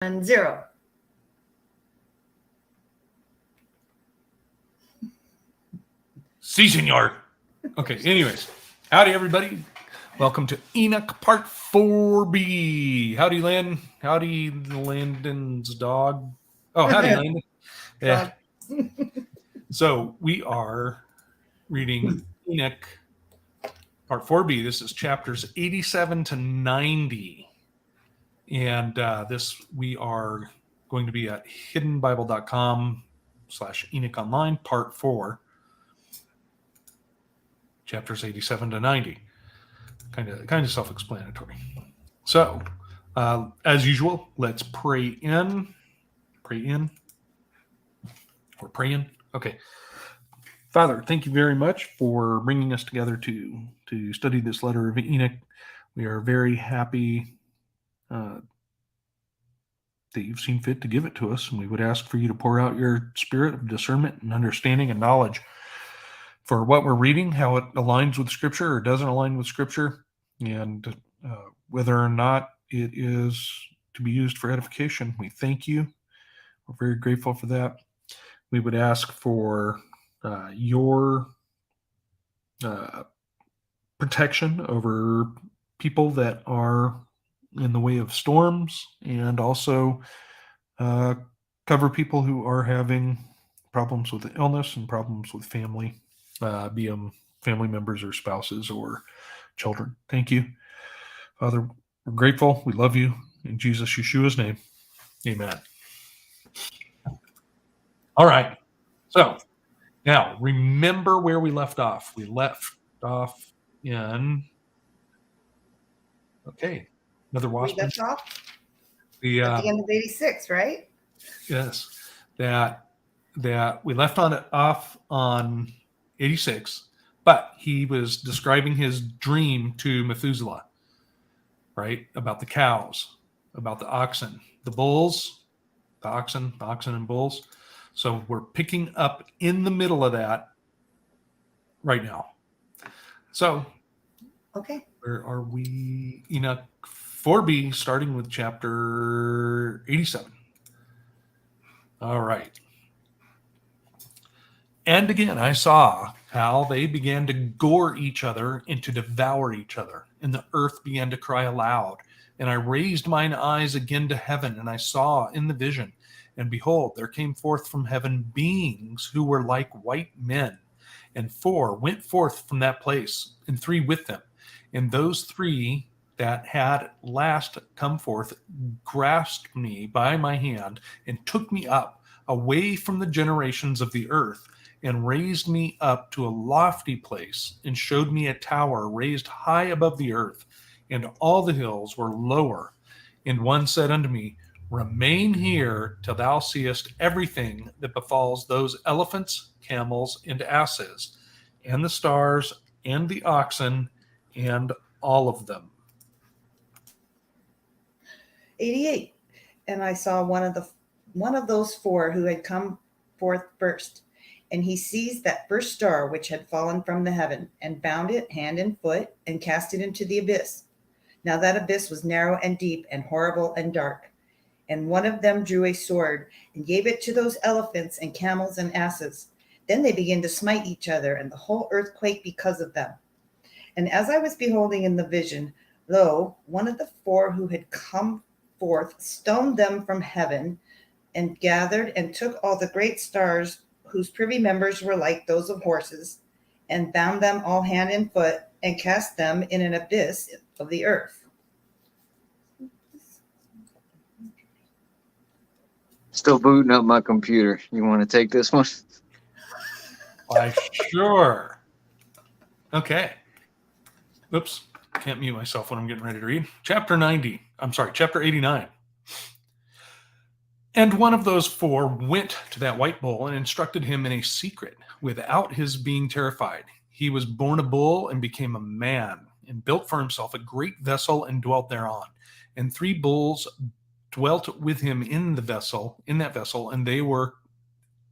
And 0. Si, senor. Okay, anyways. Howdy, everybody. Welcome to Enoch Part 4B. Howdy, Landon. Howdy, Landon's dog. Oh, howdy, Landon. Yeah. So we are reading Enoch Part 4B. This is chapters 87 to 90. And this we are going to be at hiddenbible.com/Enoch Online, Part 4. Chapters 87 to 90. Kind of self-explanatory. So, as usual, let's pray in. Pray in. We're praying. Okay. Father, thank you very much for bringing us together to study this letter of Enoch. We are very happy that you've seen fit to give it to us, and we would ask for you to pour out your spirit of discernment and understanding and knowledge for what we're reading, how it aligns with Scripture or doesn't align with Scripture, and whether or not it is to be used for edification. We thank you. We're very grateful for that. We would ask for your protection over people that are in the way of storms, and also cover people who are having problems with illness and problems with family, be them family members or spouses or children. Thank you, Father. We're grateful. We love you. In Jesus Yeshua's name, amen. All right. So now remember where we left off. We left off in, another wasp. We left off at the end of 86, right? Yes. That we left off on 86, but he was describing his dream to Methuselah, right? About the cows, about the oxen, the bulls, the oxen and bulls. So we're picking up in the middle of that right now. So, okay, where are we? Enoch 4B, starting with chapter 87. All right. And again, I saw how they began to gore each other and to devour each other, and the earth began to cry aloud. And I raised mine eyes again to heaven, and I saw in the vision, and behold, there came forth from heaven beings who were like white men, and 4 went forth from that place, and 3 with them. And those 3 that had last come forth grasped me by my hand and took me up away from the generations of the earth, and raised me up to a lofty place, and showed me a tower raised high above the earth, and all the hills were lower. And one said unto me, Remain here till thou seest everything that befalls those elephants, camels, and asses, and the stars, and the oxen, and all of them. 88. And I saw one of those 4 who had come forth first, and he seized that first star which had fallen from the heaven, and bound it hand and foot, and cast it into the abyss. Now that abyss was narrow and deep, and horrible and dark. And one of them drew a sword, and gave it to those elephants and camels and asses. Then they began to smite each other, and the whole earth quaked because of them. And as I was beholding in the vision, lo, one of the 4 who had come forth stoned them from heaven, and gathered and took all the great stars whose privy members were like those of horses, and bound them all hand and foot, and cast them in an abyss of the earth. Still booting up my computer. You want to take this one? Why, sure. Okay. Oops. Can't mute myself when I'm getting ready to read. Chapter 89. And one of those 4 went to that white bull and instructed him in a secret, without his being terrified. He was born a bull and became a man, and built for himself a great vessel and dwelt thereon. And 3 bulls dwelt with him in that vessel, and they were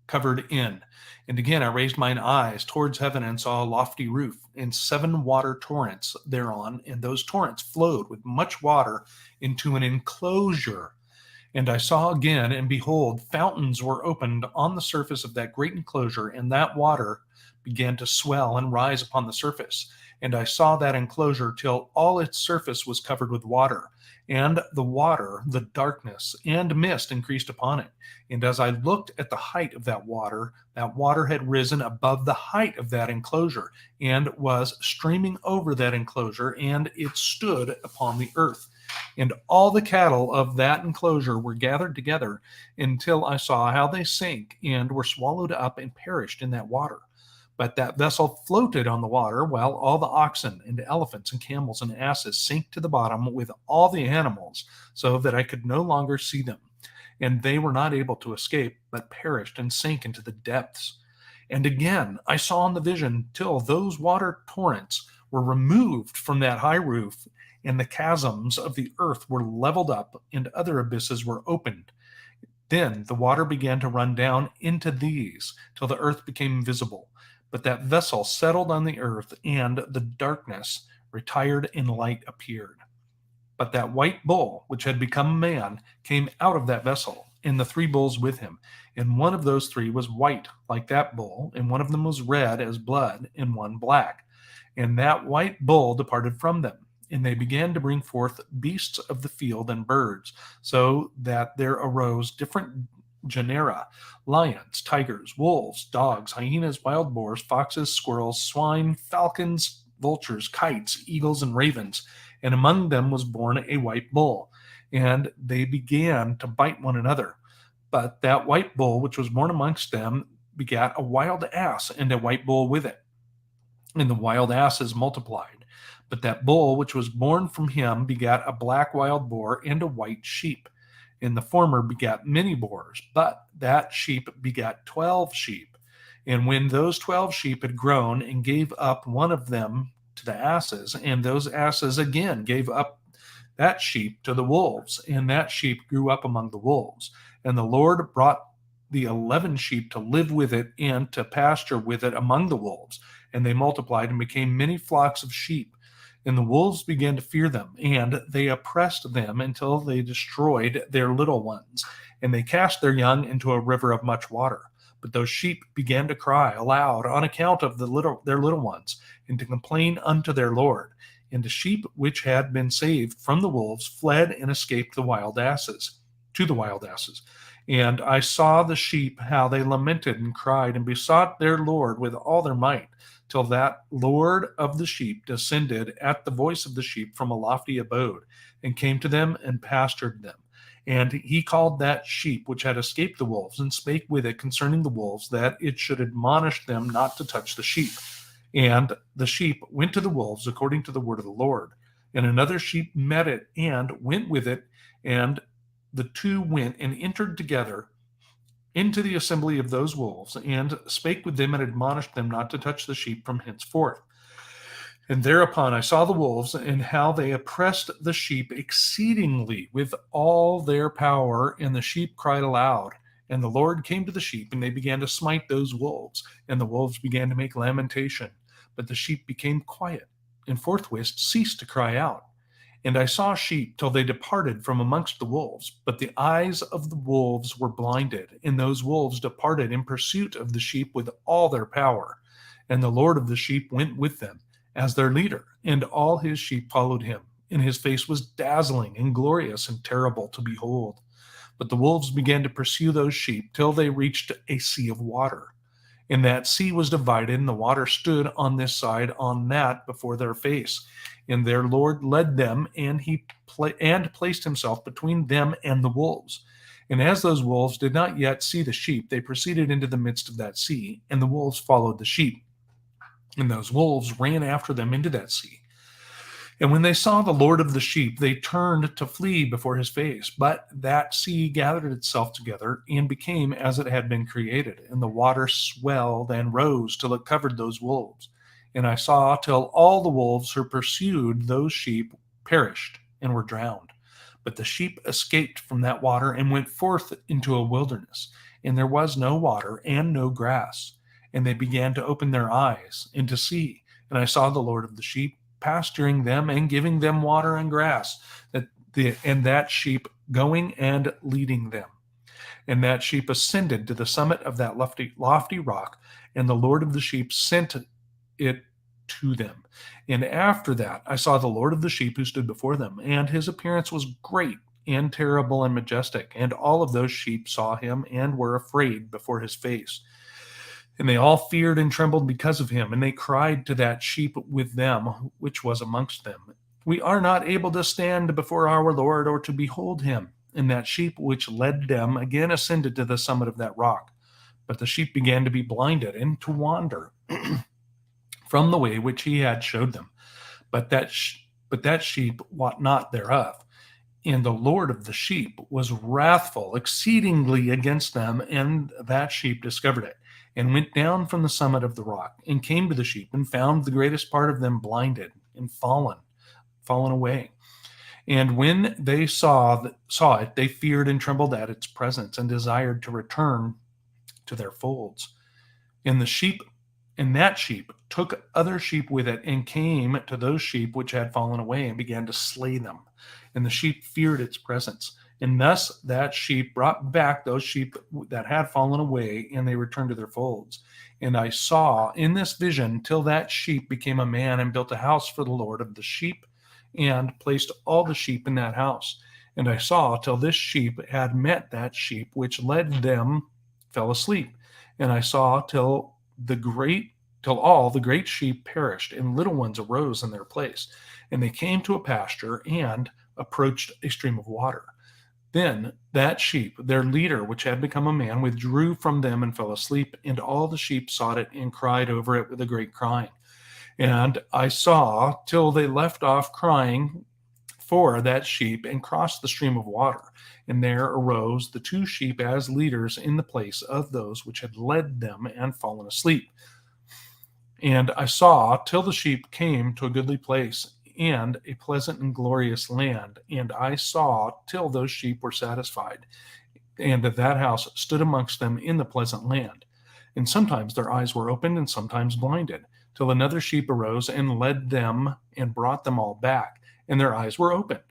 covered in. And again I raised mine eyes towards heaven, and saw a lofty roof, and 7 water torrents thereon, and those torrents flowed with much water into an enclosure. And I saw again, and behold, fountains were opened on the surface of that great enclosure, and that water began to swell and rise upon the surface. And I saw that enclosure till all its surface was covered with water. And the water, the darkness, and mist increased upon it. And as I looked at the height of that water had risen above the height of that enclosure, and was streaming over that enclosure, and it stood upon the earth. And all the cattle of that enclosure were gathered together until I saw how they sank and were swallowed up and perished in that water. But that vessel floated on the water, while all the oxen and elephants and camels and asses sank to the bottom with all the animals, so that I could no longer see them. And they were not able to escape, but perished and sank into the depths. And again I saw in the vision till those water torrents were removed from that high roof, and the chasms of the earth were leveled up, and other abysses were opened. Then the water began to run down into these, till the earth became visible. But that vessel settled on the earth, and the darkness retired, and light appeared. But that white bull, which had become a man, came out of that vessel, and the 3 bulls with him. And one of those 3 was white, like that bull, and one of them was red as blood, and one black. And that white bull departed from them. And they began to bring forth beasts of the field and birds, so that there arose different genera: lions, tigers, wolves, dogs, hyenas, wild boars, foxes, squirrels, swine, falcons, vultures, kites, eagles, and ravens. And among them was born a white bull, and they began to bite one another. But that white bull which was born amongst them begat a wild ass, and a white bull with it. And the wild asses multiplied. But that bull which was born from him begat a black wild boar and a white sheep. And the former begat many boars, but that sheep begat 12 sheep. And when those 12 sheep had grown, and gave up one of them to the asses, and those asses again gave up that sheep to the wolves, and that sheep grew up among the wolves. And the Lord brought the 11 sheep to live with it, and to pasture with it among the wolves. And they multiplied and became many flocks of sheep. And the wolves began to fear them, and they oppressed them until they destroyed their little ones. And they cast their young into a river of much water. But those sheep began to cry aloud on account of their little ones, and to complain unto their Lord. And the sheep which had been saved from the wolves fled and escaped to the wild asses. And I saw the sheep how they lamented and cried, and besought their Lord with all their might, till that Lord of the sheep descended at the voice of the sheep from a lofty abode, and came to them and pastured them. And he called that sheep which had escaped the wolves, and spake with it concerning the wolves, that it should admonish them not to touch the sheep. And the sheep went to the wolves according to the word of the Lord. And another sheep met it, and went with it, and the 2 went and entered together into the assembly of those wolves, and spake with them, and admonished them not to touch the sheep from henceforth. And thereupon I saw the wolves, and how they oppressed the sheep exceedingly with all their power, and the sheep cried aloud. And the Lord came to the sheep, and they began to smite those wolves, and the wolves began to make lamentation. But the sheep became quiet, and forthwith ceased to cry out. And I saw sheep till they departed from amongst the wolves, but the eyes of the wolves were blinded, and those wolves departed in pursuit of the sheep with all their power. And the Lord of the sheep went with them as their leader, and all his sheep followed him, and his face was dazzling and glorious and terrible to behold. But the wolves began to pursue those sheep till they reached a sea of water. And that sea was divided, and the water stood on this side, on that, before their face. And their Lord led them, and he placed himself between them and the wolves. And as those wolves did not yet see the sheep, they proceeded into the midst of that sea, and the wolves followed the sheep. And those wolves ran after them into that sea. And when they saw the Lord of the sheep, they turned to flee before his face. But that sea gathered itself together, and became as it had been created. And the water swelled and rose till it covered those wolves. And I saw till all the wolves who pursued those sheep perished and were drowned. But the sheep escaped from that water, and went forth into a wilderness. And there was no water and no grass. And they began to open their eyes, and to see. And I saw the Lord of the sheep pasturing them, and giving them water and grass. And that sheep going and leading them. And that sheep ascended to the summit of that lofty rock, and the Lord of the sheep sent it to them. And after that, I saw the Lord of the sheep who stood before them, and his appearance was great and terrible and majestic. And all of those sheep saw him and were afraid before his face. And they all feared and trembled because of him. And they cried to that sheep with them, which was amongst them, "We are not able to stand before our Lord or to behold him." And that sheep which led them again ascended to the summit of that rock. But the sheep began to be blinded and to wander from the way which he had showed them. But that sheep wot not thereof. And the Lord of the sheep was wrathful exceedingly against them, and that sheep discovered it, and went down from the summit of the rock, and came to the sheep, and found the greatest part of them blinded and fallen away. And when they saw it, they feared and trembled at its presence, and desired to return to their folds. And that sheep took other sheep with it, and came to those sheep which had fallen away, and began to slay them. And the sheep feared its presence. And thus that sheep brought back those sheep that had fallen away, and they returned to their folds. And I saw in this vision till that sheep became a man, and built a house for the Lord of the sheep, and placed all the sheep in that house. And I saw till this sheep had met that sheep which led them fell asleep. And I saw till all the great sheep perished, and little ones arose in their place. And they came to a pasture, and approached a stream of water. Then that sheep, their leader, which had become a man, withdrew from them and fell asleep. And all the sheep sought it, and cried over it with a great crying. And I saw till they left off crying for that sheep, and crossed the stream of water. And there arose the two sheep as leaders in the place of those which had led them and fallen asleep. And I saw till the sheep came to a goodly place, and a pleasant and glorious land. And I saw till those sheep were satisfied, and that house stood amongst them in the pleasant land. And sometimes their eyes were opened, and sometimes blinded, till another sheep arose and led them, and brought them all back, and their eyes were opened.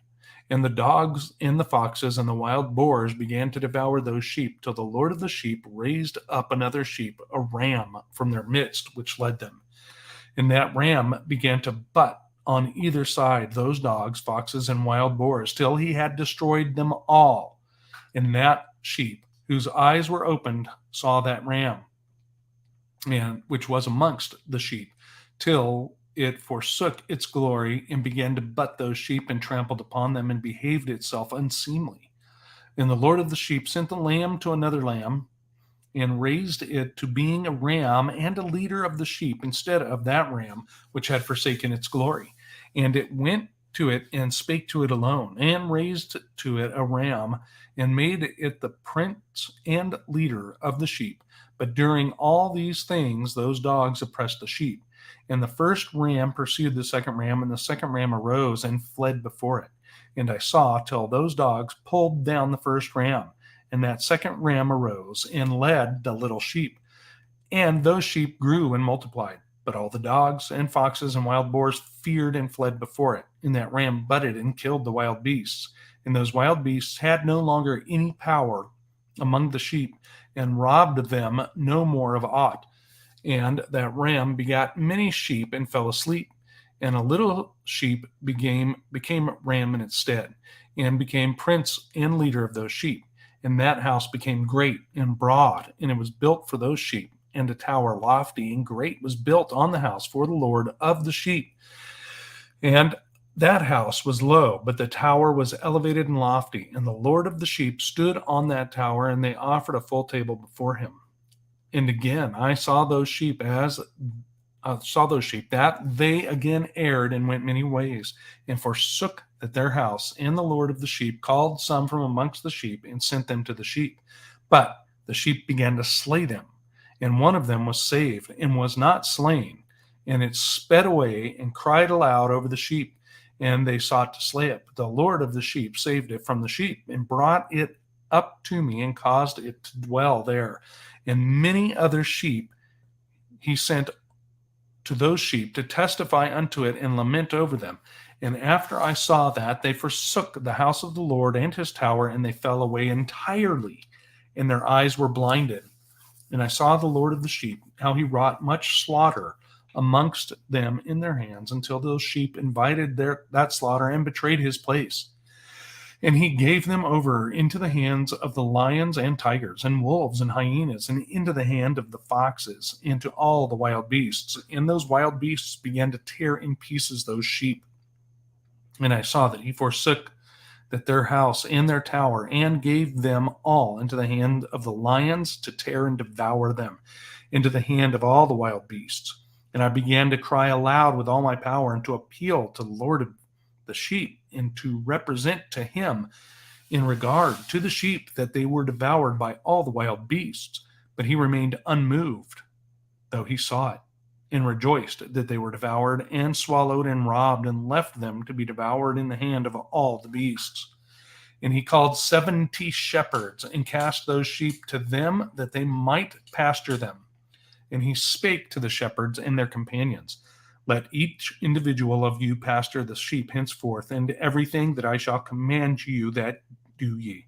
And the dogs and the foxes and the wild boars began to devour those sheep, till the Lord of the sheep raised up another sheep, a ram, from their midst, which led them. And that ram began to butt on either side those dogs, foxes, and wild boars, till he had destroyed them all. And that sheep, whose eyes were opened, saw that ram, and which was amongst the sheep, till it forsook its glory, and began to butt those sheep, and trampled upon them, and behaved itself unseemly. And the Lord of the sheep sent the lamb to another lamb, and raised it to being a ram and a leader of the sheep, instead of that ram which had forsaken its glory. And it went to it, and spake to it alone, and raised to it a ram, and made it the prince and leader of the sheep. But during all these things, those dogs oppressed the sheep. And the first ram pursued the second ram, and the second ram arose and fled before it. And I saw till those dogs pulled down the first ram. And that second ram arose and led the little sheep. And those sheep grew and multiplied. But all the dogs and foxes and wild boars feared and fled before it. And that ram butted and killed the wild beasts. And those wild beasts had no longer any power among the sheep, and robbed them no more of aught. And that ram begat many sheep, and fell asleep. And a little sheep became ram in its stead, and became prince and leader of those sheep. And that house became great and broad, and it was built for those sheep. And a tower lofty and great was built on the house for the Lord of the sheep. And that house was low, but the tower was elevated and lofty. And the Lord of the sheep stood on that tower, and they offered a full table before him. And again I saw those sheep that they again erred, and went many ways, and forsook their house. And the Lord of the sheep called some from amongst the sheep, and sent them to the sheep. But the sheep began to slay them. And one of them was saved, and was not slain. And it sped away, and cried aloud over the sheep. And they sought to slay it. But the Lord of the sheep saved it from the sheep, and brought it up to me, and caused it to dwell there. And many other sheep he sent to those sheep, to testify unto it, and lament over them. And after I saw that, they forsook the house of the Lord and his tower, and they fell away entirely, and their eyes were blinded. And I saw the Lord of the sheep, how he wrought much slaughter amongst them in their hands, until those sheep invited that slaughter and betrayed his place. And he gave them over into the hands of the lions and tigers and wolves and hyenas, and into the hand of the foxes, and to all the wild beasts. And those wild beasts began to tear in pieces those sheep. And I saw that he forsook that their house and their tower, and gave them all into the hand of the lions to tear and devour them, into the hand of all the wild beasts. And I began to cry aloud with all my power, and to appeal to the Lord of the sheep, and to represent to him in regard to the sheep that they were devoured by all the wild beasts. But he remained unmoved, though he saw it, and rejoiced that they were devoured and swallowed and robbed, and left them to be devoured in the hand of all the beasts. And he called 70 shepherds, and cast those sheep to them, that they might pasture them. And he spake to the shepherds and their companions, Let each individual of you pasture the sheep henceforth, and everything that I shall command you, that do ye.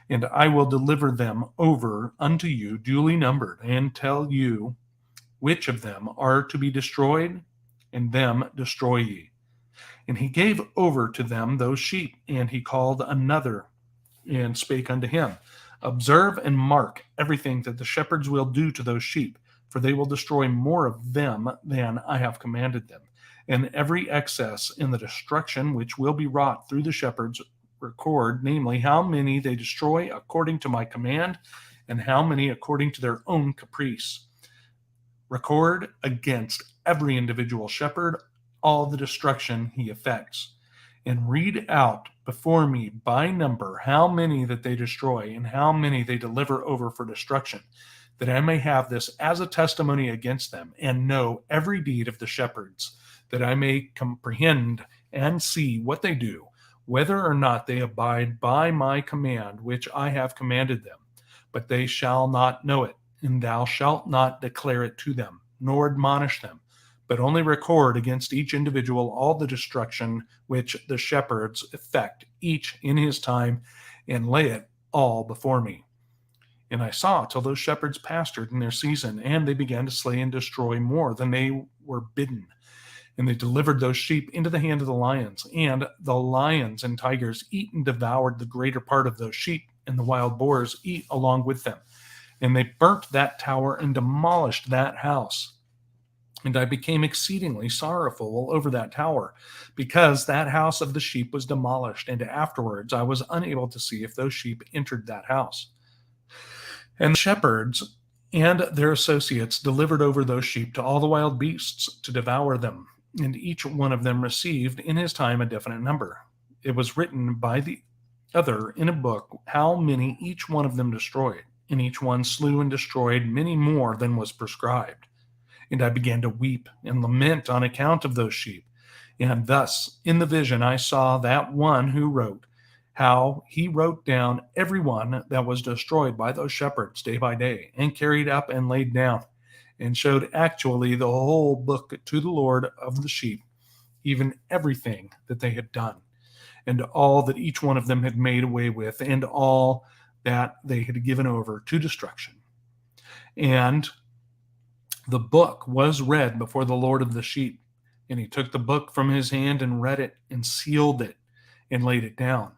And I will deliver them over unto you duly numbered, and tell you which of them are to be destroyed, and them destroy ye. And he gave over to them those sheep, and he called another, and spake unto him, Observe and mark everything that the shepherds will do to those sheep, for they will destroy more of them than I have commanded them. And every excess in the destruction which will be wrought through the shepherds record, namely, how many they destroy according to my command, and how many according to their own caprice. Record against every individual shepherd all the destruction he effects, and read out before me by number how many that they destroy, and how many they deliver over for destruction, that I may have this as a testimony against them, and know every deed of the shepherds, that I may comprehend and see what they do, whether or not they abide by my command which I have commanded them. But they shall not know it, and thou shalt not declare it to them, nor admonish them, but only record against each individual all the destruction which the shepherds effect, each in his time, and lay it all before me. And I saw till those shepherds pastured in their season, and they began to slay and destroy more than they were bidden. And they delivered those sheep into the hand of the lions, and the lions and tigers eat and devoured the greater part of those sheep, and the wild boars eat along with them. And they burnt that tower and demolished that house. And I became exceedingly sorrowful over that tower, because that house of the sheep was demolished, and afterwards I was unable to see if those sheep entered that house. And the shepherds and their associates delivered over those sheep to all the wild beasts to devour them, and each one of them received in his time a definite number. It was written by the other in a book how many each one of them destroyed, and each one slew and destroyed many more than was prescribed. And I began to weep and lament on account of those sheep. And thus in the vision I saw that one who wrote, how he wrote down every one that was destroyed by those shepherds day by day, and carried up and laid down, and showed actually the whole book to the Lord of the sheep, even everything that they had done, and all that each one of them had made away with, and all that they had given over to destruction. And the book was read before the Lord of the sheep, and he took the book from his hand and read it, and sealed it, and laid it down.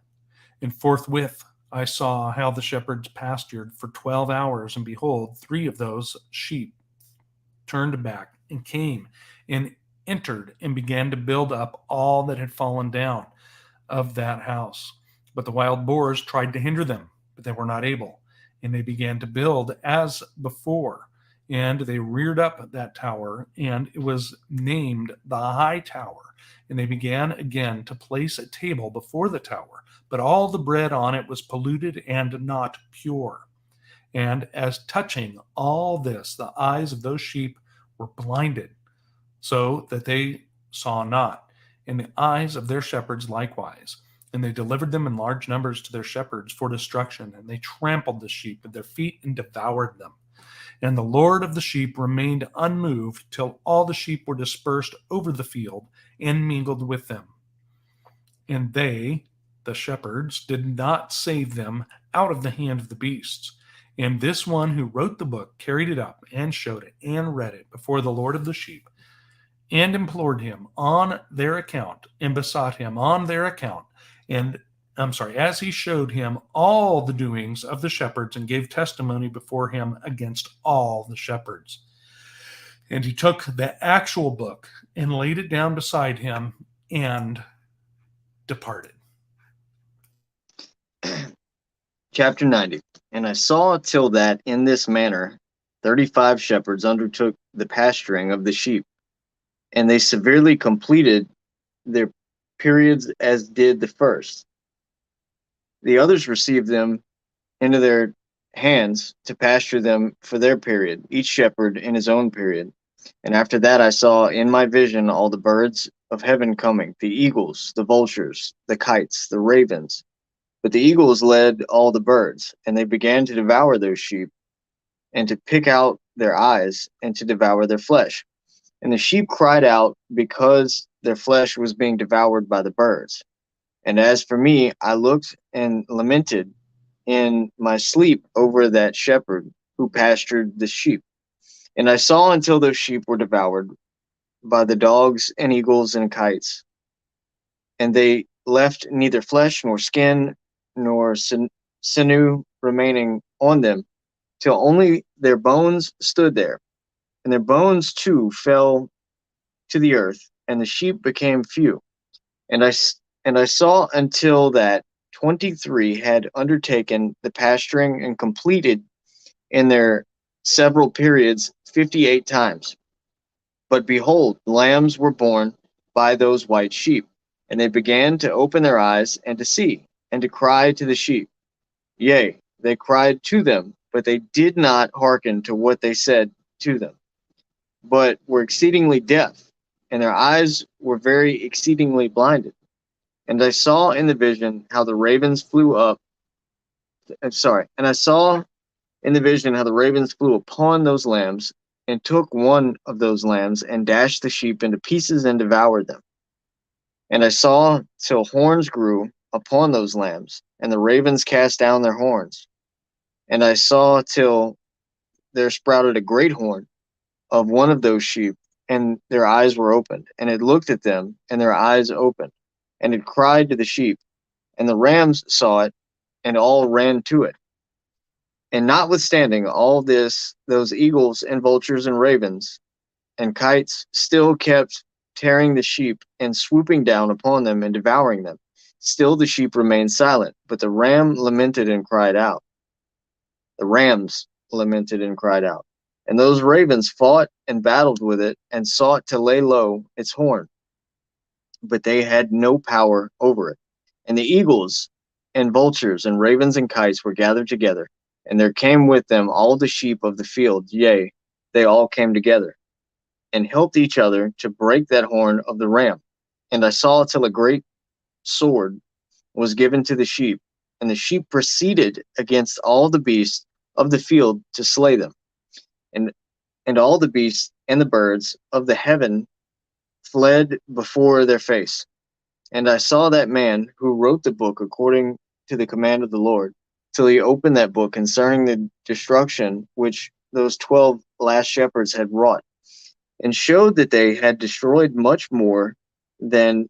And forthwith I saw how the shepherds pastured for 12 hours, and behold, 3 of those sheep turned back and came and entered and began to build up all that had fallen down of that house. But the wild boars tried to hinder them, but they were not able. And they began to build as before, and they reared up that tower, and it was named the High Tower. And they began again to place a table before the tower, but all the bread on it was polluted and not pure. And as touching all this, the eyes of those sheep were blinded, so that they saw not, and the eyes of their shepherds likewise. And they delivered them in large numbers to their shepherds for destruction, and they trampled the sheep with their feet and devoured them. And the Lord of the sheep remained unmoved till all the sheep were dispersed over the field and mingled with them. and they, the shepherds, did not save them out of the hand of the beasts. And this one who wrote the book carried it up and showed it and read it before the Lord of the sheep, and implored him on their account, and besought him on their account, as he showed him all the doings of the shepherds, and gave testimony before him against all the shepherds. And he took the actual book and laid it down beside him and departed. Chapter 90. And I saw till that in this manner 35 shepherds undertook the pasturing of the sheep, and they severely completed their periods as did the first. The others received them into their hands to pasture them for their period, each shepherd in his own period. And after that I saw in my vision all the birds of heaven coming, the eagles, the vultures, the kites, the ravens. But the eagles led all the birds, and they began to devour those sheep, and to pick out their eyes, and to devour their flesh. And the sheep cried out because their flesh was being devoured by the birds. And as for me, I looked and lamented in my sleep over that shepherd who pastured the sheep. And I saw until those sheep were devoured by the dogs and eagles and kites. And they left neither flesh nor skin nor sinew remaining on them, till only their bones stood there. And their bones too fell to the earth, and the sheep became few. And I saw until that 23 had undertaken the pasturing and completed in their several periods 58 times. But behold, lambs were born by those white sheep, and they began to open their eyes and to see, and to cry to the sheep. Yea, they cried to them, but they did not hearken to what they said to them, but were exceedingly deaf, and their eyes were very exceedingly blinded. And I saw in the vision how the ravens flew and I saw in the vision how the ravens flew upon those lambs, and took one of those lambs, and dashed the sheep into pieces, and devoured them. And I saw till horns grew upon those lambs, and the ravens cast down their horns. And I saw till there sprouted a great horn of one of those sheep, and their eyes were opened. And it looked at them, and their eyes opened. And it cried to the sheep, and the rams saw it, and all ran to it. And notwithstanding all this, those eagles and vultures and ravens and kites still kept tearing the sheep and swooping down upon them and devouring them. Still the sheep remained silent, but the rams lamented and cried out. And those ravens fought and battled with it, and sought to lay low its horn, but they had no power over it. And the eagles and vultures and ravens and kites were gathered together, and there came with them all the sheep of the field, yea, they all came together, and helped each other to break that horn of the ram. And I saw till a great sword was given to the sheep, and the sheep proceeded against all the beasts of the field to slay them. And all the beasts and the birds of the heaven fled before their face. And I saw that man who wrote the book according to the command of the Lord, till he opened that book concerning the destruction which those 12 last shepherds had wrought, and showed that they had destroyed much more than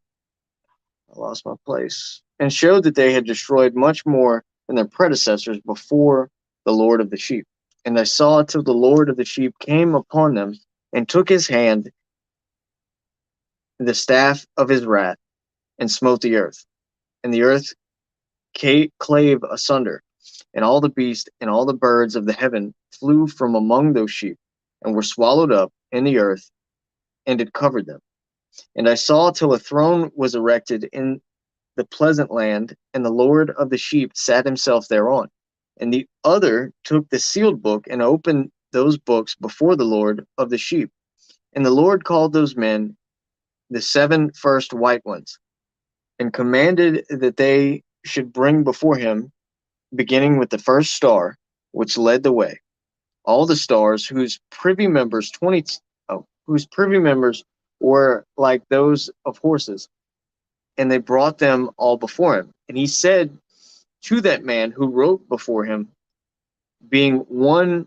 and showed that they had destroyed much more than their predecessors before the Lord of the sheep. And I saw till the Lord of the sheep came upon them, and took his hand, the staff of his wrath, and smote the earth. And the earth clave asunder, and all the beasts and all the birds of the heaven flew from among those sheep, and were swallowed up in the earth, and it covered them. And I saw till a throne was erected in the pleasant land, and the Lord of the sheep sat himself thereon. And the other took the sealed book, and opened those books before the Lord of the sheep. And the Lord called those men the 7 first white ones, and commanded that they should bring before him, beginning with the first star, which led the way, all the stars whose privy members were like those of horses, and they brought them all before him. And he said to that man who wrote before him, being one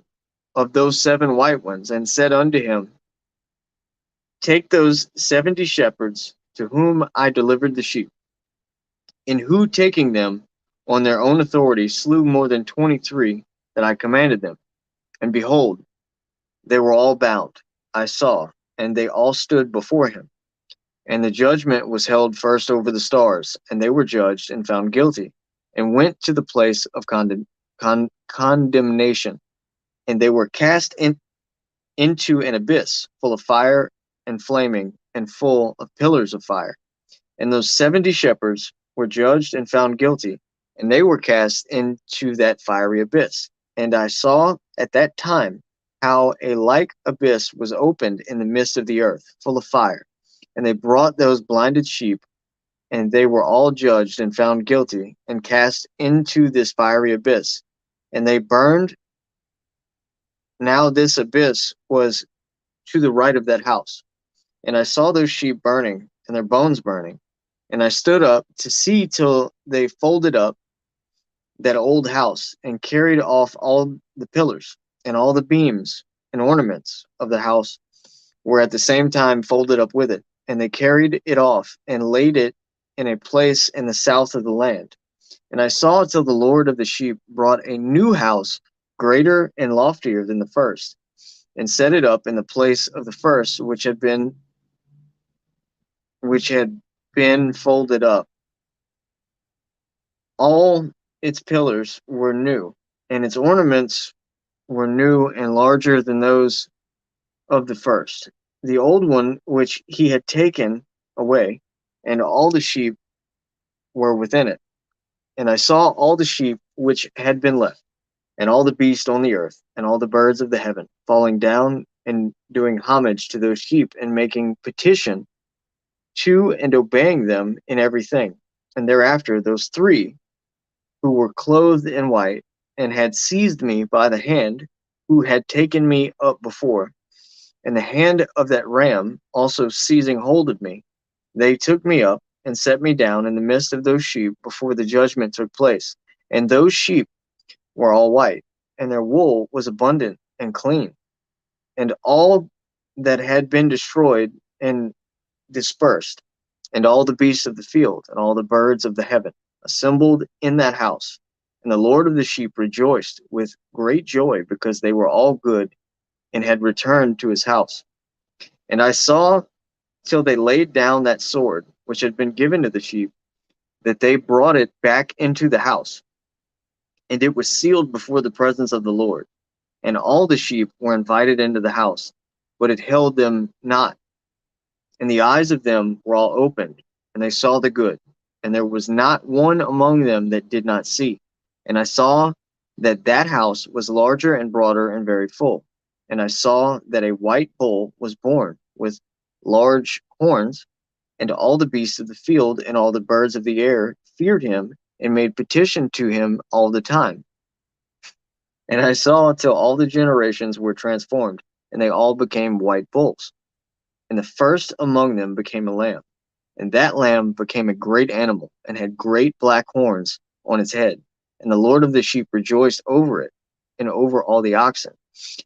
of those 7 white ones, and said unto him, take those 70 shepherds to whom I delivered the sheep, and who taking them on their own authority slew more than 23 that I commanded them. And behold, they were all bound, I saw, and they all stood before him. And the judgment was held first over the stars, and they were judged and found guilty, and went to the place of condemnation. And they were cast into an abyss full of fire and flaming, and full of pillars of fire. And those 70 shepherds were judged and found guilty, and they were cast into that fiery abyss. And I saw at that time how a like abyss was opened in the midst of the earth, full of fire. And they brought those blinded sheep, and they were all judged and found guilty, and cast into this fiery abyss. And they burned. Now this abyss was to the right of that house. And I saw those sheep burning, and their bones burning. And I stood up to see till they folded up that old house, and carried off all the pillars, and all the beams and ornaments of the house were at the same time folded up with it. And they carried it off, and laid it in a place in the south of the land. And I saw till the Lord of the sheep brought a new house, greater and loftier than the first, and set it up in the place of the first, which had been folded up. All its pillars were new, and its ornaments were new and larger than those of the first. The old one which he had taken away, and all the sheep were within it. And I saw all the sheep which had been left, and all the beasts on the earth, and all the birds of the heaven, falling down and doing homage to those sheep, and making petition to and obeying them in everything. And thereafter those 3 who were clothed in white, and had seized me by the hand, who had taken me up before, and the hand of that ram also seizing hold of me, they took me up and set me down in the midst of those sheep before the judgment took place. And those sheep were all white, and their wool was abundant and clean. And all that had been destroyed and dispersed, and all the beasts of the field, and all the birds of the heaven, assembled in that house. And the Lord of the sheep rejoiced with great joy, because they were all good, and had returned to his house. And I saw till they laid down that sword which had been given to the sheep, that they brought it back into the house. And it was sealed before the presence of the Lord. And all the sheep were invited into the house, but it held them not. And the eyes of them were all opened, and they saw the good. And there was not one among them that did not see. And I saw that that house was larger and broader and very full. And I saw that a white bull was born with large horns, and all the beasts of the field and all the birds of the air feared him, and made petition to him all the time. And I saw till all the generations were transformed, and they all became white bulls. And the first among them became a lamb. And that lamb became a great animal, and had great black horns on its head. And the Lord of the sheep rejoiced over it, and over all the oxen.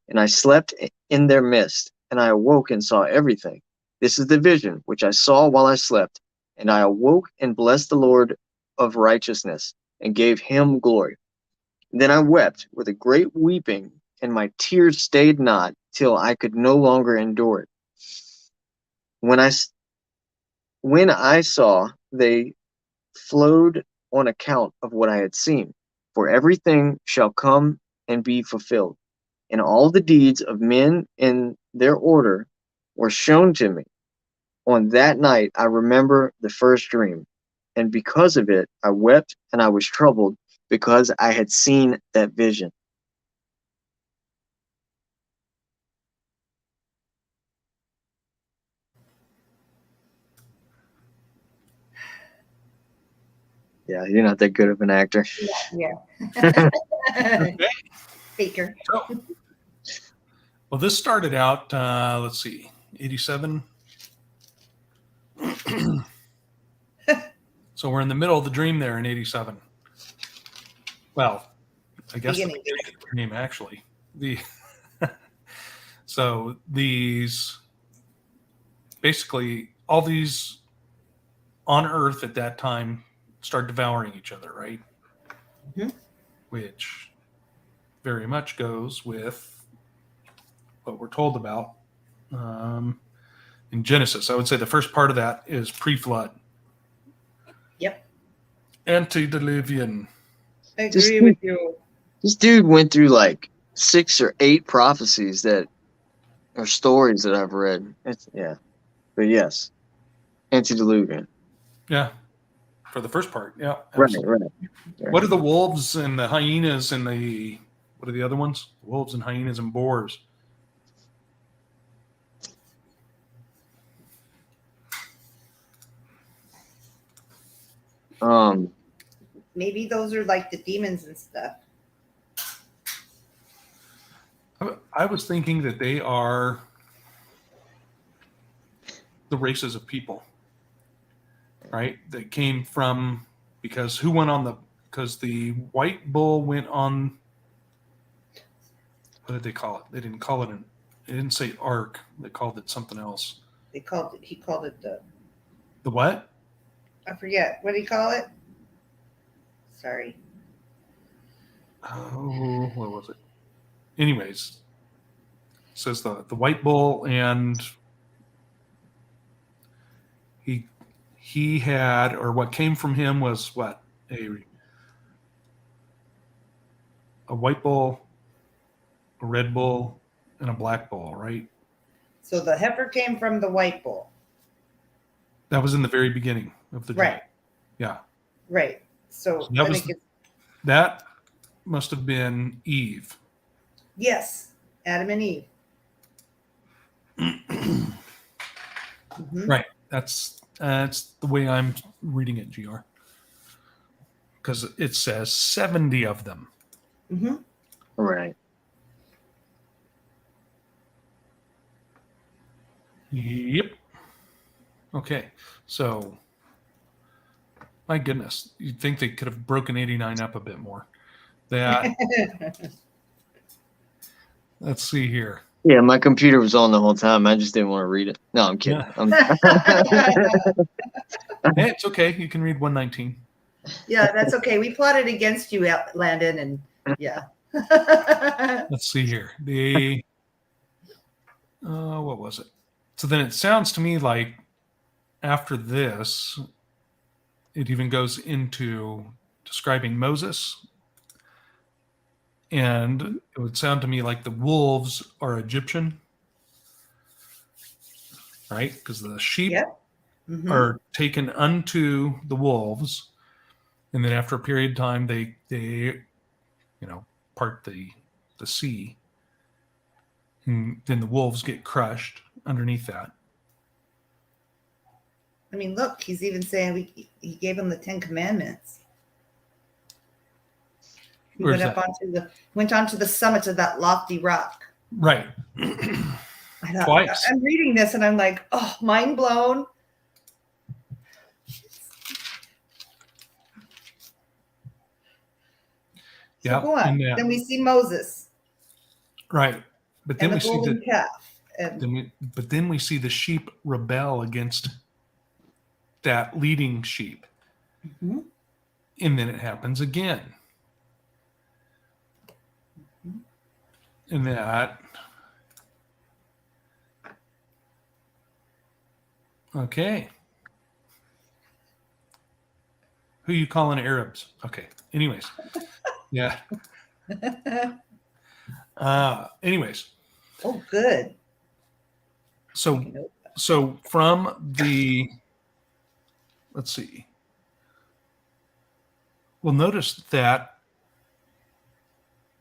And I slept in their midst, and I awoke and saw everything. This is the vision which I saw while I slept. And I awoke and blessed the Lord of righteousness, and gave him glory. Then I wept with a great weeping, and my tears stayed not, till I could no longer endure it. When I saw, they flowed on account of what I had seen. For everything shall come and be fulfilled. And all the deeds of men in their order were shown to me. On that night I remember the first dream, and because of it I wept, and I was troubled, because I had seen that vision. Yeah, you're not that good of an actor. Yeah. Okay. Faker. So, well, this started out, let's see, 87. So we're in the middle of the dream there in 87. Well, I guess the Beginning. beginning of the dream, actually. So these, basically, all these on Earth at that time start devouring each other, right? Mhm. Which very much goes with what we're told about in Genesis. I would say the first part of that is pre-flood. Yep. Antediluvian. I This agree dude, with you. this dude went through like 6 or 8 prophecies that are stories that I've read. Yeah, but yes, antediluvian. Yeah. For the first part. Yeah. Right, Absolutely. right. What are the wolves and the hyenas and the, what are the other ones? Wolves and hyenas and boars. Maybe those are like the demons and stuff. I was thinking that they are the races of people, right? That came from, because who went on the, because the white bull went on, what did they call it? They didn't call it they didn't say ark. They called it something else. He called it The what? I forget. What did he call it? Sorry. Oh, what was it? Anyways, it says the white bull, and he had, or what came from him was what? A white bull, a red bull, and a black bull, right? So the heifer came from the white bull. That was in the very beginning of the dream. Right. Yeah. Right. So that was that must have been Eve. Yes, Adam and Eve. Mm-hmm. Right. That's the way I'm reading it, GR. Because it says 70 of them. Mm-hmm. Right. Yep. Okay. So, my goodness, you'd think they could have broken 89 up a bit more. That. Let's see here. Yeah, my computer was on the whole time. I just didn't want to read it. No, I'm kidding. Hey, it's okay. You can read 119. Yeah, that's okay. We plotted against you, Landon, and yeah. Let's see here. What was it? So then it sounds to me like after this, it even goes into describing Moses. And it would sound to me like the wolves are Egyptian, right? Because the sheep are taken unto the wolves. And then after a period of time, they part the sea. And then the wolves get crushed underneath that. I mean, look, he's even saying he gave them the 10 Commandments. He went onto the summit of that lofty rock. Right. I thought, Twice. I'm reading this and I'm like, oh, mind blown. Yeah. So go on. Then we see Moses. Right. But then and the golden calf. But then we see the sheep rebel against that leading sheep. Mm-hmm. And then it happens again. Mm-hmm. And that. Okay. Who you calling Arabs? Okay. Anyways. Yeah. Anyways. Oh, good. So from the, let's see. Well, notice that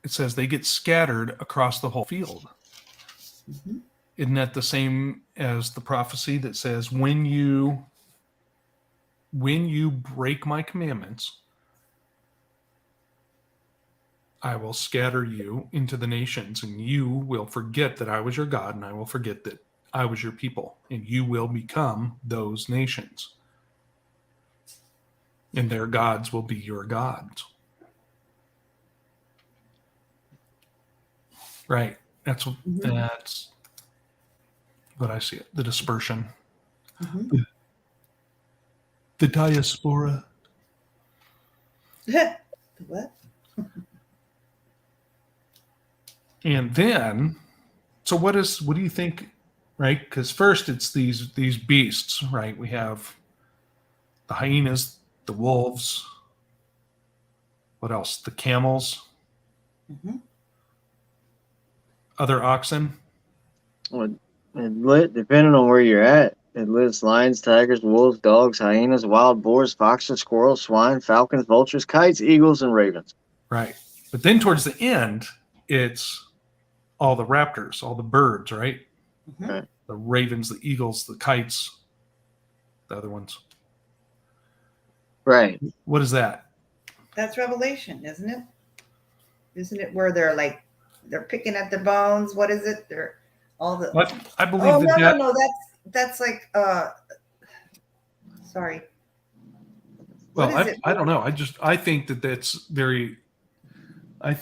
it says they get scattered across the whole field. Mm-hmm. Isn't that the same as the prophecy that says, when you break my commandments, I will scatter you into the nations, and you will forget that I was your God, and I will forget that I was your people, and you will become those nations. and their gods will be your gods. Right. That's what I see it. The dispersion. Mm-hmm. The diaspora. What? And then, so what do you think, right? Because first it's these beasts, right? We have the hyenas, the wolves, what else? The camels, Mm-hmm. other oxen. Well, depending on where you're at, it lists lions, tigers, wolves, dogs, hyenas, wild boars, foxes, squirrels, swine, falcons, vultures, kites, eagles, and ravens. Right. But then towards the end, it's all the raptors, all the birds, right? Mm-hmm. Right. The ravens, the eagles, the kites, the other ones. Right. What is that? That's Revelation, isn't it? Isn't it where they're picking at the bones? What is it? They're all the. What? I believe Oh that. no! That's like sorry. Well, What is it? I don't know. I think that's very. I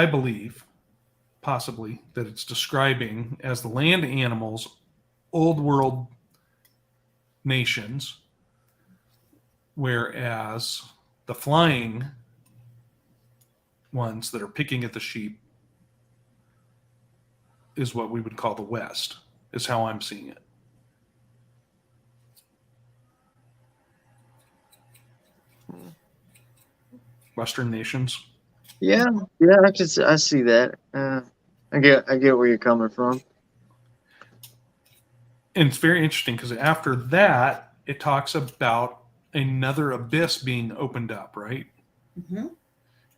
believe possibly that it's describing as the land animals, old world nations, whereas the flying ones that are picking at the sheep is what we would call the West, is how I'm seeing it. Western nations. Yeah. I see that. I get where you're coming from. And it's very interesting because after that, it talks about another abyss being opened up, right? Mm-hmm.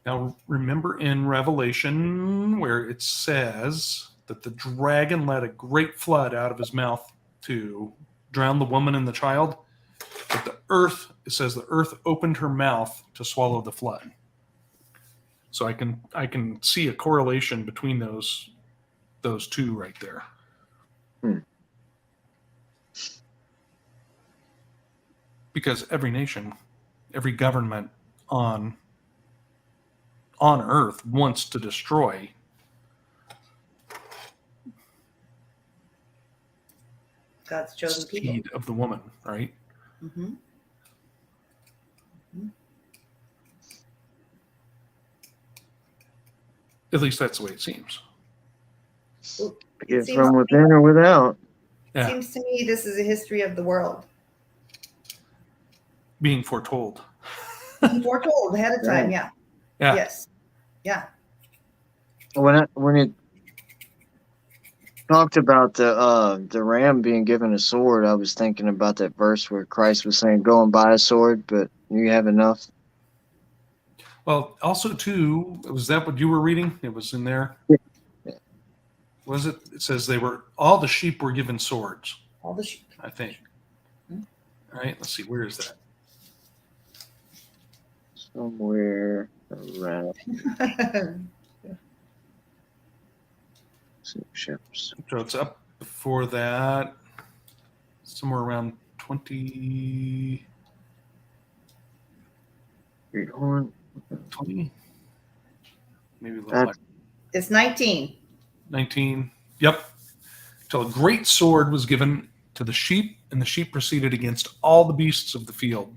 Now, remember in Revelation where it says that the dragon let a great flood out of his mouth to drown the woman and the child? But it says the earth opened her mouth to swallow the flood. So I can see a correlation between those two right there. Because every nation, every government on earth wants to destroy God's chosen people. seed of the woman, right? Mm-hmm. At least that's the way it seems. Get from within or without. Yeah. Seems to me this is a history of the world. Being foretold. Foretold ahead of time, yeah. Yes. Yeah. When it talked about the ram being given a sword, I was thinking about that verse where Christ was saying, "Go and buy a sword, but you have enough." Well, also too, was that what you were reading? It was in there. Yeah. Was it? It says all the sheep were given swords. All the sheep. I think. All right. Let's see. Where is that? Somewhere around ships. So it's up before that, somewhere around 20, 20, maybe a little like It's 19. 19. Yep. Till a great sword was given to the sheep, and the sheep proceeded against all the beasts of the field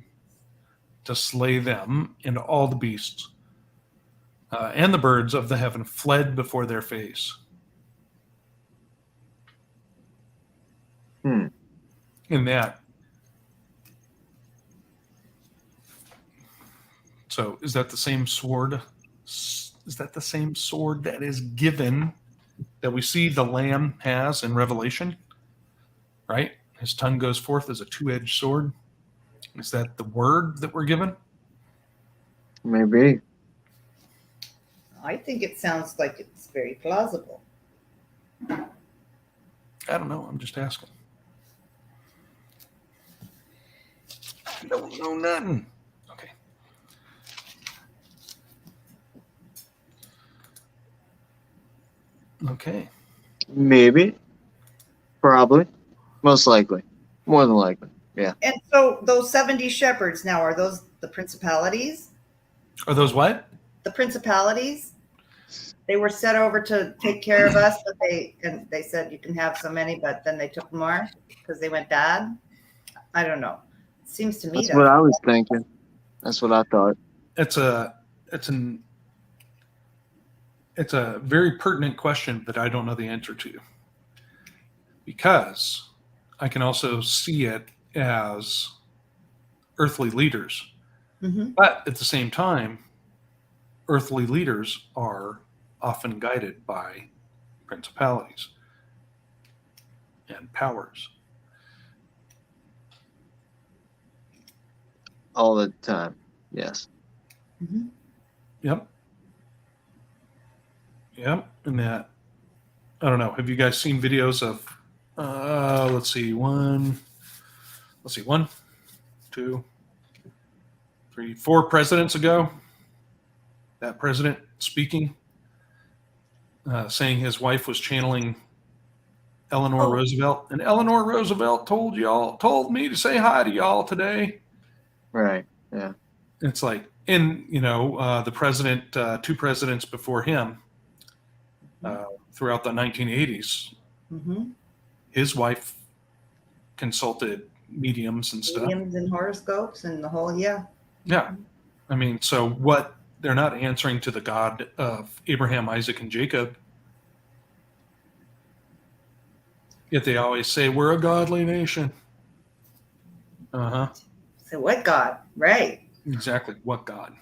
to slay them, and all the beasts and the birds of the heaven fled before their face. In that. So is that the same sword? Is that the same sword that is given that we see the Lamb has in Revelation? Right? His tongue goes forth as a two-edged sword. Is that the word that we're given? Maybe. I think it sounds like it's very plausible. I don't know. I'm just asking. I don't know nothing. Okay. Okay. Maybe. Probably. Most likely. More than likely. And so those 70 shepherds now, are those the principalities? Are those what? The principalities? They were set over to take care of us, but they said you can have so many, but then they took more because they went bad. I don't know. It seems to me That's what that's I was thinking. That's what I thought. It's a very pertinent question that I don't know the answer to, because I can also see it as earthly leaders, Mhm. but at the same time, earthly leaders are often guided by principalities and powers. All the time. Yes. Mhm. Yep. And that, I don't know. Have you guys seen videos of, one, two, three, 4 presidents ago, that president speaking, saying his wife was channeling Eleanor Oh. Roosevelt, and Eleanor Roosevelt told me to say hi to y'all today. Right. Yeah. It's like, and the president, 2 presidents before him, throughout the 1980s, Mhm. his wife consulted mediums and stuff. Mediums and horoscopes and the whole, yeah. Yeah. I mean, so what? They're not answering to the God of Abraham, Isaac, and Jacob. Yet they always say, we're a godly nation. Uh-huh. So what God? Right. Exactly. What God?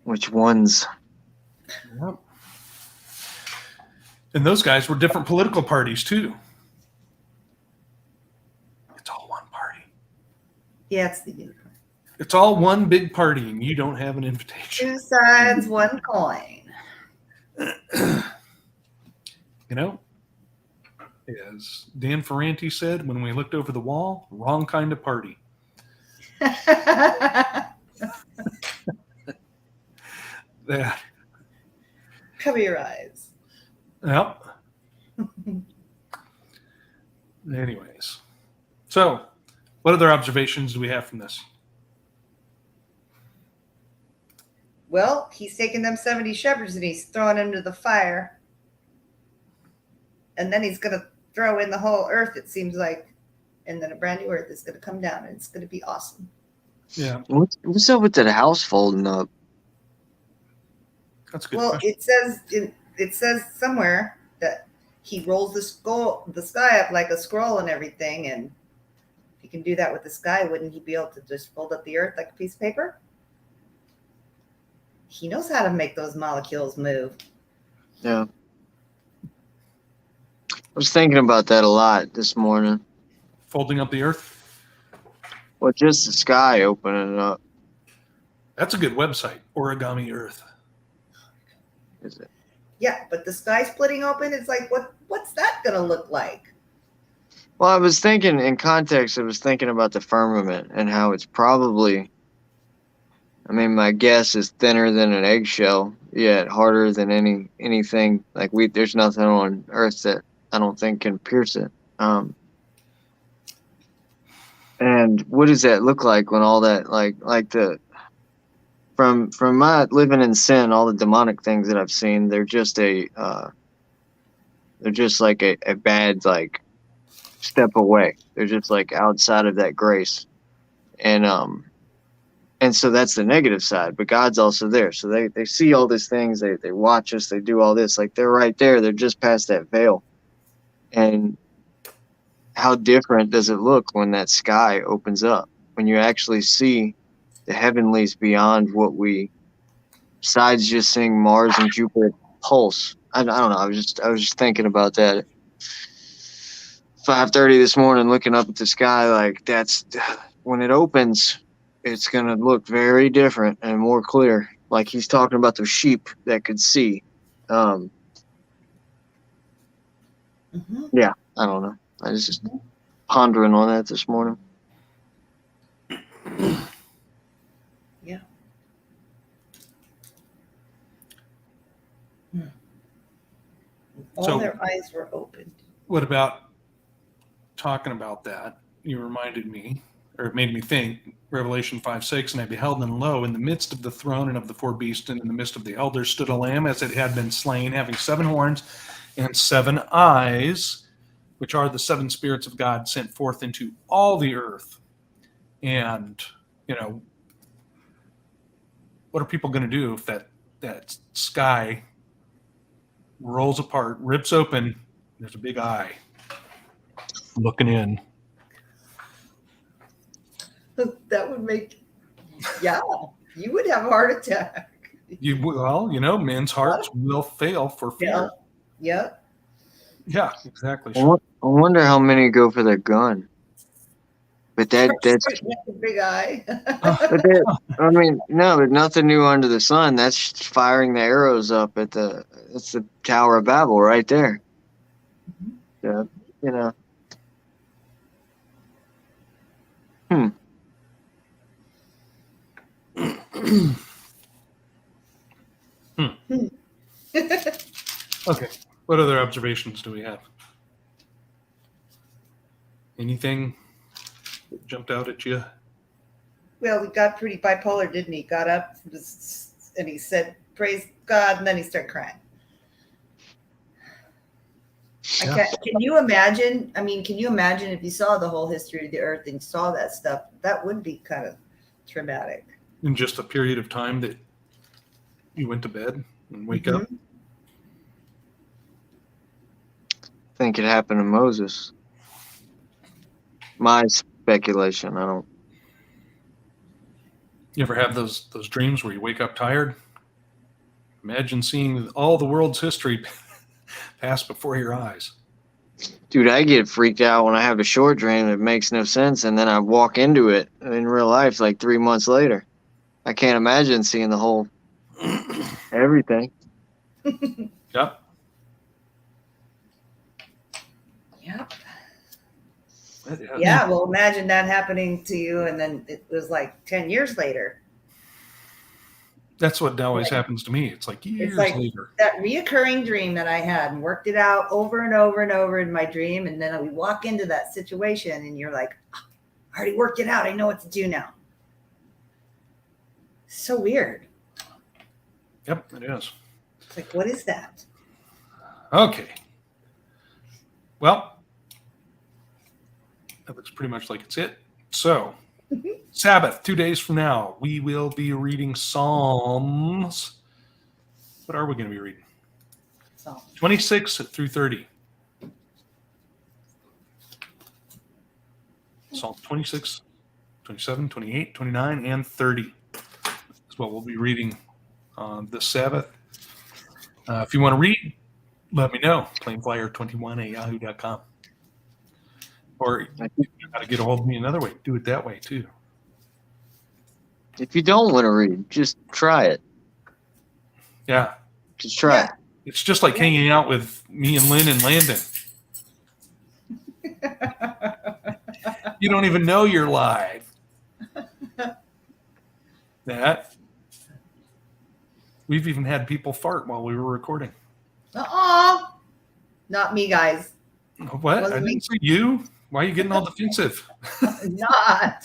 Which ones? Yep. And those guys were different political parties, too. It's all one party. Yeah, it's the unicorn. It's all one big party, and you don't have an invitation. 2 sides, 1 coin. As Dan Ferranti said, when we looked over the wall, wrong kind of party. That. Cover your eyes. Yep. Anyways. So, what other observations do we have from this? Well, he's taking them 70 shepherds and he's throwing them to the fire. And then he's going to throw in the whole earth, it seems like. And then a brand new earth is going to come down and it's going to be awesome. Yeah. What's up with that house folding up? That's a good Well, question. it says somewhere that he rolls the sky up like a scroll and everything. And if he can do that with the sky, wouldn't he be able to just fold up the earth like a piece of paper? He knows how to make those molecules move. Yeah. I was thinking about that a lot this morning. Folding up the earth? Well, just the sky opening up. That's a good website, Origami Earth. Is it? Yeah, but the sky splitting open, it's like, what's that going to look like? Well, I was thinking in context, I was thinking about the firmament and how it's probably, I mean, my guess is thinner than an eggshell, yet harder than anything. Like there's nothing on Earth that I don't think can pierce it. And what does that look like when all that, from my living in sin, all the demonic things that I've seen, they're just like a bad, like, step away. They're just like outside of that grace. And so that's the negative side, but God's also there. So they see all these things, they watch us, they do all this, like they're right there, they're just past that veil. And how different does it look when that sky opens up, when you actually see the heavenlies beyond what we, besides just seeing Mars and Jupiter pulse. I don't know. I was just thinking about that at 5:30 this morning, looking up at the sky. Like, that's when it opens, it's gonna look very different and more clear. Like he's talking about the sheep that could see. Yeah, I don't know. I was just pondering on that this morning. Yeah. All So- their eyes were opened. What about talking about that? you reminded me, or it made me think, Revelation 5:6, and I beheld, and lo, in the midst of the throne and of the four beasts, and in the midst of the elders, stood a lamb as it had been slain, having 7 horns and 7 eyes, which are the 7 spirits of God sent forth into all the earth. And, what are people going to do if that sky rolls apart, rips open, there's a big eye looking in? That would make, yeah, you would have a heart attack. Men's hearts will fail for fear. Yep. Yeah, exactly. I wonder how many go for that gun. But that's a big eye. I mean, no, there's nothing new under the sun. That's firing the arrows up at it's the Tower of Babel right there. Yeah, Okay. What other observations do we have? Anything that jumped out at you? Well, he got pretty bipolar, didn't he? Got up and he said, "Praise God," and then he started crying. Yeah. Can you imagine? I mean, can you imagine if you saw the whole history of the earth and saw that stuff? That would be kind of traumatic. In just a period of time that you went to bed and wake up? I think it happened to Moses. My speculation. I don't. You ever have those dreams where you wake up tired? Imagine seeing all the world's history pass before your eyes. Dude, I get freaked out when I have a short dream that makes no sense, and then I walk into it in real life like 3 months later. I can't imagine seeing the whole everything. Yep. Yep. Yeah. Yeah, well, imagine that happening to you, and then it was like 10 years later. That's what always happens to me. It's like years later. That reoccurring dream that I had and worked it out over and over and over in my dream, and then we walk into that situation, and you're like, "Oh, I already worked it out. I know what to do now." So weird. Yep, it is. It's like, what is that? Okay. Well, that looks pretty much like it's it. So, Sabbath, 2 days from now, we will be reading Psalms. What are we going to be reading? So 26 through 30. Psalm 26, 27, 28, 29, and 30 is what we'll be reading on this Sabbath. If you want to read, let me know. Plainflyer21@yahoo.com. Or you got to get a hold of me another way. Do it that way, too. If you don't want to read, just try it. Yeah. Just try it. It's just like hanging out with me and Lynn and Landon. You don't even know you're live. We've even had people fart while we were recording. Not me, guys. What? I didn't say you. Why are you getting all defensive? Not.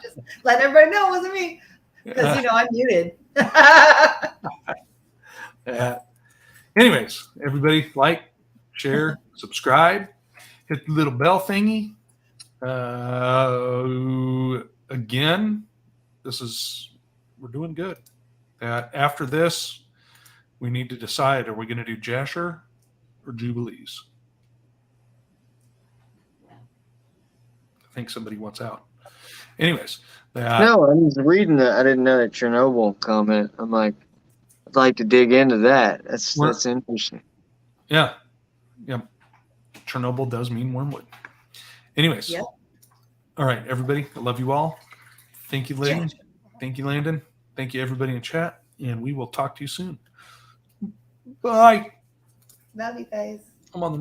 Just let everybody know it wasn't me. Because, I'm muted. Anyways, everybody like, share, subscribe, hit the little bell thingy. Again, we're doing good. After this, we need to decide, are we going to do Jasher or Jubilees? I think somebody wants out. Anyways. No, I was reading that. I didn't know that Chernobyl comment. I'm like, I'd like to dig into that. That's interesting. Yeah. Chernobyl does mean wormwood. Anyways. Yep. All right, everybody. I love you all. Thank you, Lynn. Thank you, Landon. Thank you, everybody in chat. And we will talk to you soon. Bye. Love you guys. I'm on the